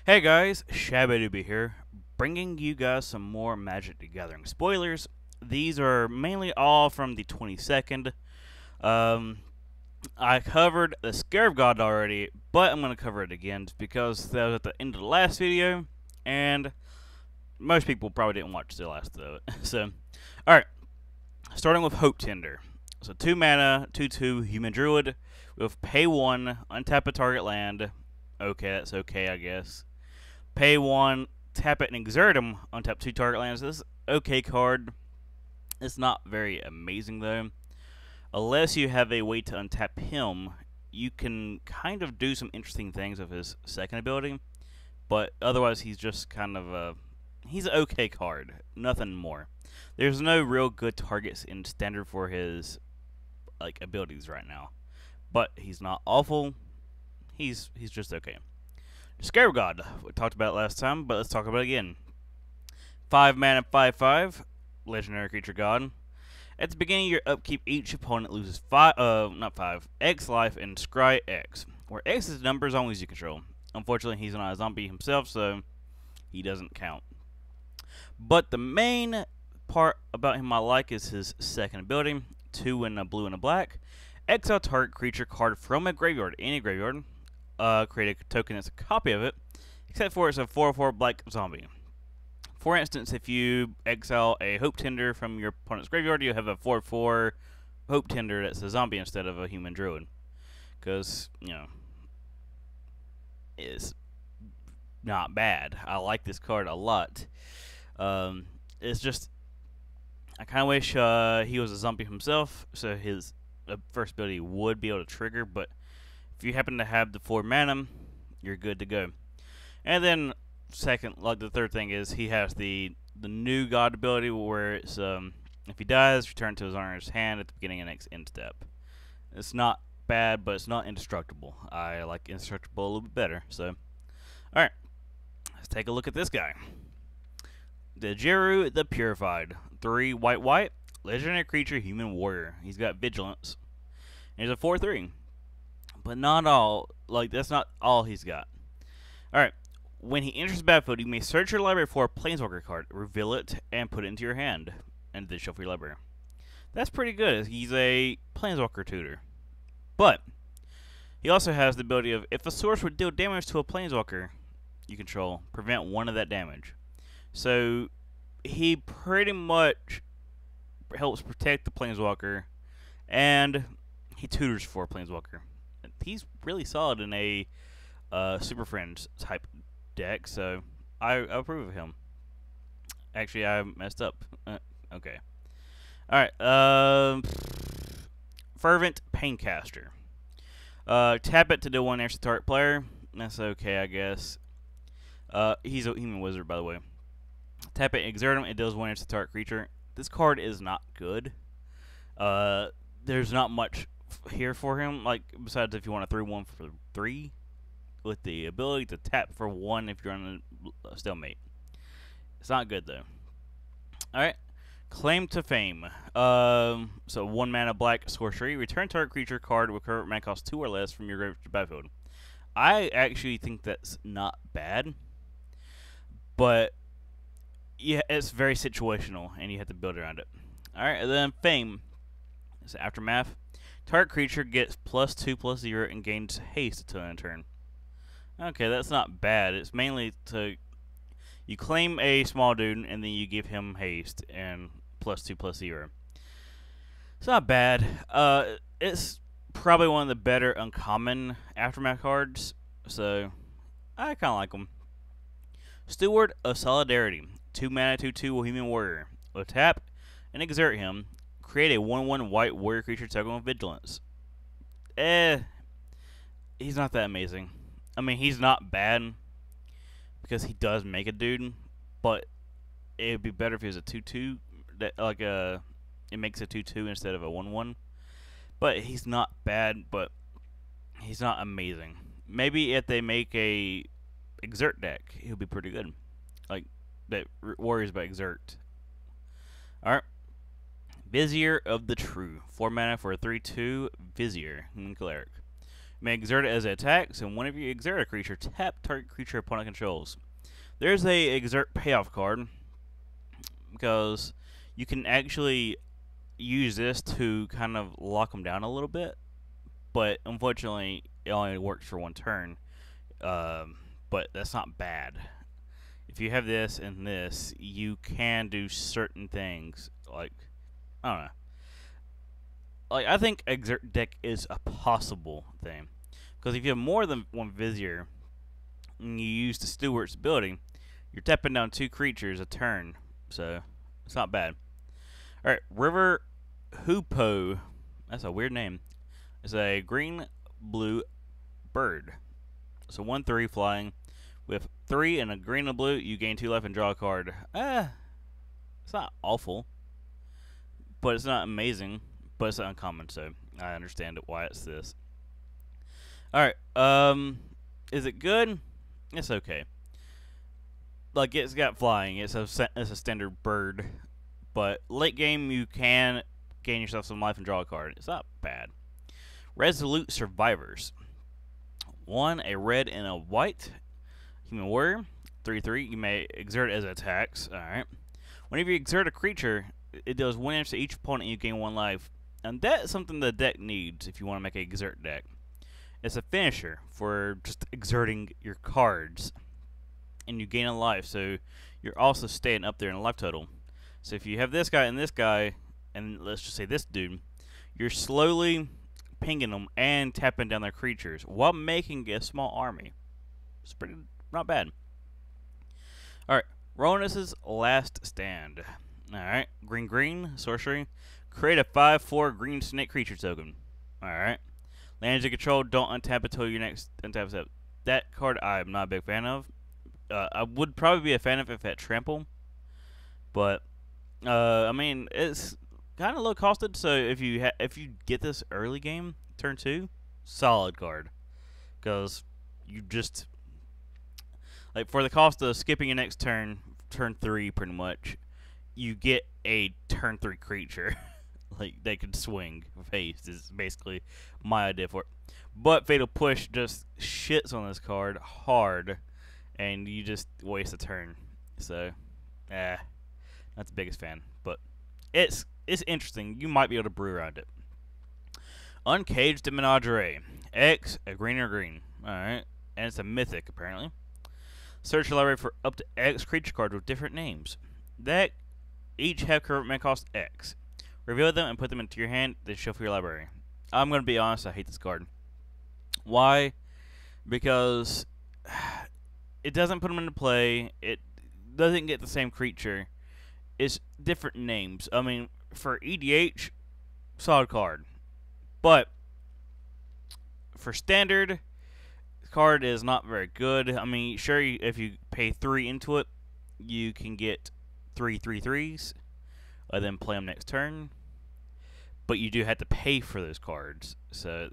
Hey guys, Shabadoobie here, bringing you guys some more Magic the Gathering spoilers. These are mainly all from the 22nd. I covered the Scarab God already, but I'm going to cover it again because that was at the end of the last video, and most people probably didn't watch the last of it. So, alright, starting with Hope Tender. So 2 mana, 2/2 Human Druid with pay 1, untap a target land. Okay, that's okay, I guess. Pay 1, tap it and exert him, untap 2 target lands. This is okay card. It's not very amazing though. Unless you have a way to untap him, you can kind of do some interesting things with his second ability. But otherwise, he's just kind of a... he's an okay card. Nothing more. There's no real good targets in standard for his abilities right now. But he's not awful. He's just okay. Scarab God, we talked about it last time, but let's talk about it again. 5 mana, 5/5, legendary creature god. At the beginning of your upkeep, each opponent loses X life and scry X, where X is the number of zombies you control. Unfortunately, he's not a zombie himself, so he doesn't count. But the main part about him I like is his second ability, 2 in a blue and a black. Exile target creature card from a graveyard, any graveyard. Create a token that's a copy of it, except for it's a 4/4 black zombie. For instance, if you exile a Hope Tender from your opponent's graveyard, you have a 4/4 Hope Tender that's a zombie instead of a human druid. Because, you know, it's not bad. I like this card a lot. It's just, I kind of wish he was a zombie himself, so his first ability would be able to trigger, but if you happen to have the 4 mana, you're good to go. And then the third thing is he has the new god ability where it's if he dies, return to his owner's hand at the beginning of the next end step. It's not bad, but it's not indestructible. I like indestructible a little bit better. So, alright, let's take a look at this guy. The Jeru the Purified, 3 white, legendary creature, human warrior. He's got vigilance. And he's a 4/3. But not all, that's not all he's got. Alright, when he enters the battlefield, you may search your library for a Planeswalker card, reveal it, and put it into your hand, and then shuffle your library. That's pretty good. He's a Planeswalker tutor. But, he also has the ability of, if a source would deal damage to a Planeswalker you control, prevent 1 of that damage. So, he pretty much helps protect the Planeswalker, and he tutors for a Planeswalker. He's really solid in a Super Friends type deck, so I approve of him. Actually, I messed up. Okay. Alright, Fervent Paincaster. Tap it to do 1 extra target player. That's okay, I guess. He's a human wizard, by the way. Tap it, exert him, it does 1 extra target creature. This card is not good. There's not much here for him, besides if you want a 3/1 for 3 with the ability to tap for 1 if you're on a stalemate. It's not good though. Alright, Claim to Fame. So 1 mana black sorcery, return target creature card with current mana cost 2 or less from your graveyard to battlefield. I actually think that's not bad, but yeah, it's very situational and you have to build around it. Alright, and then Fame. It's Aftermath. Target creature gets +2/+0 and gains haste until end of turn. Okay, that's not bad. It's mainly to... you claim a small dude, and then you give him haste, and +2/+0. It's not bad. It's probably one of the better uncommon Aftermath cards, so I kind of like them. Steward of Solidarity. 2 mana, 2/2 human warrior. With tap and exert him, create a 1/1 white warrior creature token with vigilance. He's not that amazing. I mean, he's not bad because he does make a dude, but it would be better if he was a 2/2. It makes a 2/2 instead of a 1/1. But he's not bad, but he's not amazing. Maybe if they make a exert deck, he'll be pretty good. That worries about exert. Alright. Vizier of the True. 4 mana for a 3/2 Vizier. Cleric. You may exert it as it attacks, and whenever you exert a creature, tap target creature opponent controls. There's a exert payoff card because you can actually use this to kind of lock them down a little bit, but unfortunately it only works for one turn. But that's not bad. If you have this and this, you can do certain things. Like, I don't know. Like, I think exert deck is a possible thing, because if you have more than one Vizier and you use the Steward's ability, you're tapping down 2 creatures a turn, so it's not bad. Alright, River Hoopoe. That's a weird name. It's a green-blue bird. So 1/3 flying. With 3 and a green and a blue, you gain 2 life and draw a card. It's not awful, but it's not amazing. But it's uncommon, so I understand why it's this. Alright, is it good? It's okay. Like, it's got flying. It's a standard bird. But late game, you can gain yourself some life and draw a card. It's not bad. Resolute Survivors. 1, a red and a white. Human Warrior. 3/3. You may exert it as it attacks. Alright. Whenever you exert a creature, it does 1 damage to each opponent and you gain 1 life. And that's something the deck needs if you want to make an exert deck. It's a finisher for just exerting your cards. And you gain a life, so you're also staying up there in a life total. So if you have this guy, and let's just say this dude, you're slowly pinging them and tapping down their creatures while making a small army. It's pretty not bad. Alright, Ronus's Last Stand. Alright, green, sorcery. Create a 5/4 green snake creature token. Alright. Lands you control, don't untap until your next untap step. That card I'm not a big fan of. I would probably be a fan of if it had trample. But, I mean, it's kind of low costed, so if you get this early game, turn 2, solid card. Because you just, like, for the cost of skipping your next turn 3 pretty much, you get a turn 3 creature. Like, they could swing face is basically my idea for it. But Fatal Push just shits on this card hard, and you just waste a turn. So, not the biggest fan, but it's interesting. You might be able to brew around it. Uncaged Menagerie. X, a green or green. Alright. And it's a mythic, apparently. Search your library for up to X creature cards with different names. That each have current mana cost X. Reveal them and put them into your hand, then shuffle your library. I'm going to be honest, I hate this card. Why? Because it doesn't put them into play. It doesn't get the same creature. It's different names. I mean, for EDH, solid card. But for standard, the card is not very good. I mean, sure, if you pay 3 into it, you can get 3 3/3s, then play them next turn. But you do have to pay for those cards. So,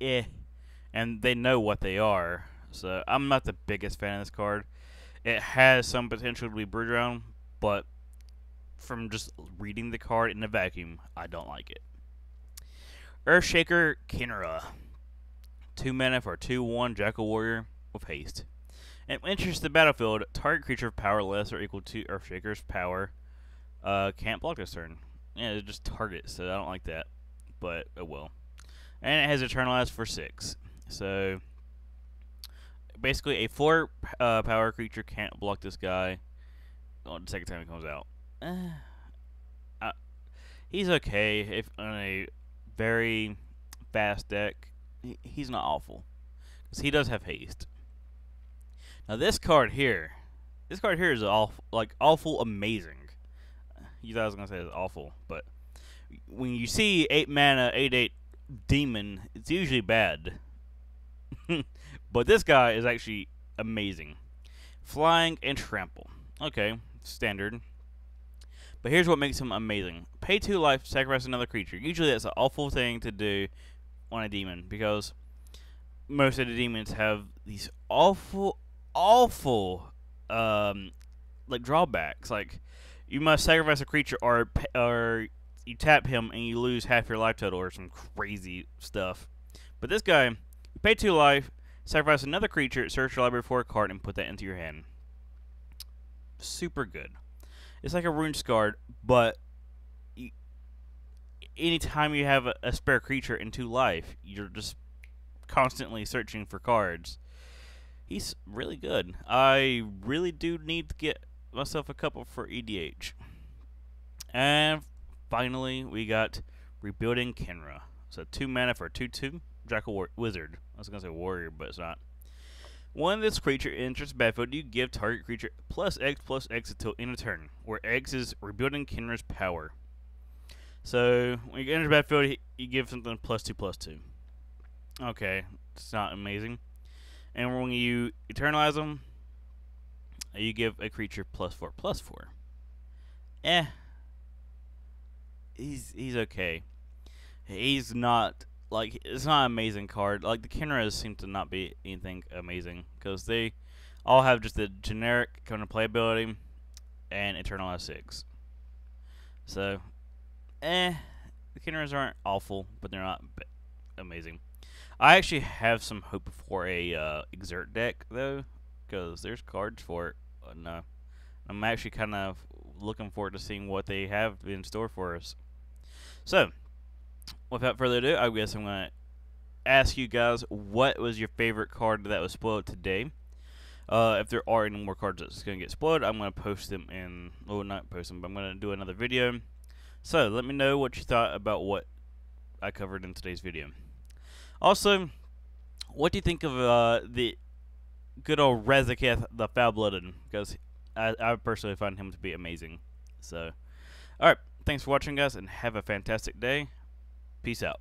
and they know what they are. So, I'm not the biggest fan of this card. It has some potential to be brewed around, but from just reading the card in a vacuum, I don't like it. Earthshaker Kinra. 2 mana for a 2/1 Jackal Warrior with haste. And enters the battlefield, target creature of power less or equal to Earthshaker's power can't block this turn. Yeah, it just targets, so I don't like that. But it will. And it has Eternalize for 6. So, basically, a 4 power creature can't block this guy on the second time he comes out. He's okay if on a very fast deck. He's not awful, because he does have haste. Now this card here is awful amazing. You thought I was gonna say it's awful, but when you see 8 mana 8/8 demon, it's usually bad. But this guy is actually amazing. Flying and trample. Okay, standard. But here's what makes him amazing. Pay 2 life, sacrifice another creature. Usually that's an awful thing to do on a demon, because most of the demons have these awful like drawbacks. Like, you must sacrifice a creature, or you tap him and you lose half your life total, or some crazy stuff. But this guy, you pay 2 life, sacrifice another creature, search your library for a card, and put that into your hand. Super good. It's like a Rune Scarred, but anytime you have a spare creature in 2 life, you're just constantly searching for cards. He's really good. I really do need to get myself a couple for EDH. And finally, we got Rebuilding Kenra. So 2 mana for 2/2 Jackal Wizard. I was gonna say warrior, but it's not. When this creature enters the battlefield, you give target creature +X until end of turn, where X is Rebuilding Kenra's power. So when you enter the battlefield, you give something +2/+2. Okay, it's not amazing. And when you eternalize them, you give a creature +4/+4. He's okay. He's not like, it's not an amazing card. Like the Kenras seem to not be anything amazing because they all have just the generic kind of playability and eternalize 6. So, the Kenras aren't awful, but they're not amazing. I actually have some hope for a Exert deck though, because there's cards for it. No, I'm actually kind of looking forward to seeing what they have in store for us. So, without further ado, I guess I'm going to ask you guys, what was your favorite card that was spoiled today? If there are any more cards that's going to get spoiled, I'm going to post them in, well, not post them, but I'm going to do another video. So, let me know what you thought about what I covered in today's video. Also, what do you think of the good old Razaketh, the Foul-Blooded? Because I personally find him to be amazing. So, alright, thanks for watching, guys, and have a fantastic day. Peace out.